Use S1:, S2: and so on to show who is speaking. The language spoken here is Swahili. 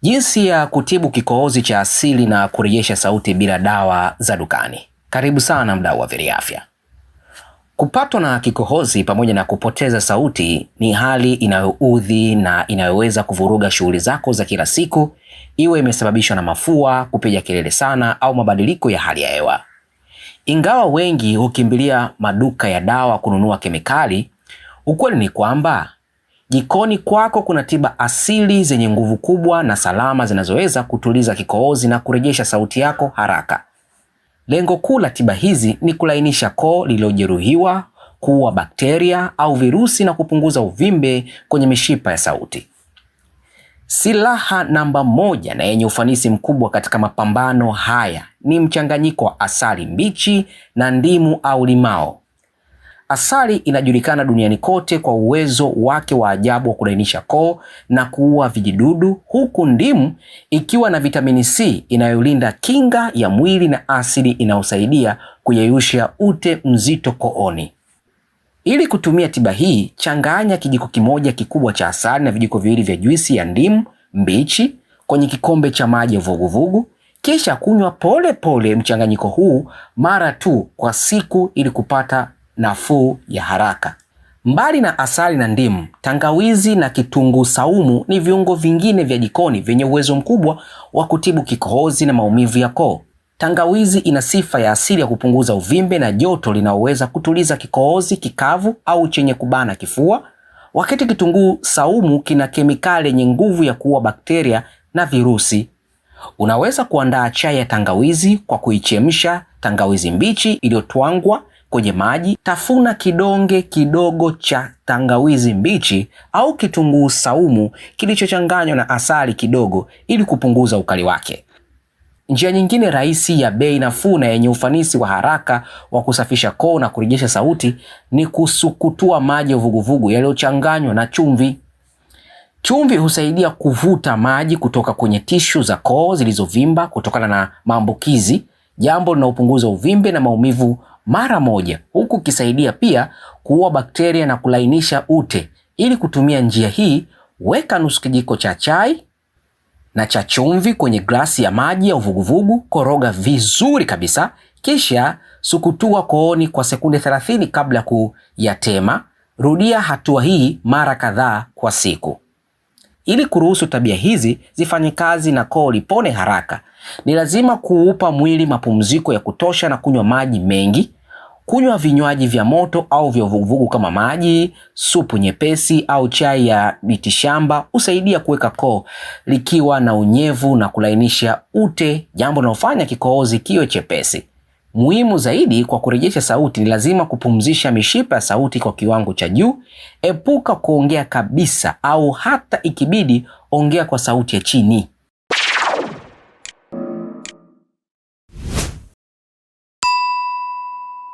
S1: Jinsi ya kutibu kikohozi cha asili na kurejesha sauti bila dawa za dukani. Karibu sana mdau wa Veri Afya. Kupatwa na kikohozi pamoja na kupoteza sauti ni hali inayoudhi na inayoweza kuvuruga shughuli zako za kila siku, iwe imesababishwa na mafua, kupiga kelele sana au mabadiliko ya hali ya hewa. Ingawa wengi hukimbilia maduka ya dawa kununua kemikali, ukweli ni kwamba jikoni kwako kuna tiba asili zenye nguvu kubwa na salama zinazoweza kutuliza kikohozi na kurejesha sauti yako haraka. Lengo kuu la tiba hizi ni kulainisha koo lililojeruhiwa, kuua bakteria au virusi na kupunguza uvimbe kwenye mishipa ya sauti. Silaha namba moja na yenye ufanisi mkubwa katika mapambano haya ni mchanganyiko wa asali mbichi na ndimu au limao. Asali inajulikana duniani kote kwa uwezo wake wa ajabu wa kulainisha koo na kuua vijidudu, huku ndimu ikiwa na vitamini C inayolinda kinga ya mwili na asidi inayosaidia kuyeyusha ute mzito kooni. Ili kutumia tiba hii, changanya kijiko kimoja kikubwa cha asali na vijiko viwili vya juisi ya ndimu mbichi kwenye kikombe cha maji ya vuguvugu, kisha kunywa pole pole mchanganyiko huu mara tu kwa siku ili kupata nafuu ya haraka. Mbali na asali na ndimu, tangawizi na kitunguu saumu ni viungo vingine vya jikoni vyenye uwezo mkubwa wa kutibu kikohozi na maumivu ya koo. Tangawizi ina sifa ya asili ya kupunguza uvimbe na joto linaloweza kutuliza kikohozi kikavu au chenye kubana kifua, wakati kitunguu saumu kina kemikali yenye nguvu ya kuua bakteria na virusi. Unaweza kuandaa chai ya tangawizi kwa kuichemsha tangawizi mbichi iliyotwangwa kwenye maji, tafuna kidonge kidogo cha tangawizi mbichi au kitunguu saumu kilichochanganywa na asali kidogo ili kupunguza ukali wake. Njia nyingine rahisi ya bei nafuu na yenye ufanisi wa haraka wa kusafisha koo na kurejesha sauti ni kusukutua maji ya vuguvugu yaliyochanganywa na chumvi. Chumvi husaidia kuvuta maji kutoka kwenye tishu za koo zilizovimba kutokana na maambukizi, jambo linalopunguza uvimbe na maumivu mara moja, huku kisaidia pia kuua bakteria na kulainisha ute. Ili kutumia njia hii, weka nusu kijiko cha chai na cha chumvi kwenye glasi ya maji ya uvuguvugu, koroga vizuri kabisa, kisha sukutua kooni kwa sekunde 30 kabla kuyatema. Rudia hatua hii mara kadhaa kwa siku. Ili kuruhusu tabia hizi zifanye kazi na koo lipone haraka, ni lazima kuupa mwili mapumziko ya kutosha na kunywa maji mengi. Kunywa vinywaji vya moto au vya uvuguvugu kama maji, supu nyepesi au chai ya mitishamba husaidia kuweka koo likiwa na unyevu na kulainisha ute, jambo linalofanya kikohozi kiwe chepesi. Muhimu zaidi kwa kurejesha sauti, ni lazima kupumzisha mishipa ya sauti kwa kiwango cha juu. Epuka kuongea kabisa au hata ikibidi ongea kwa sauti ya chini.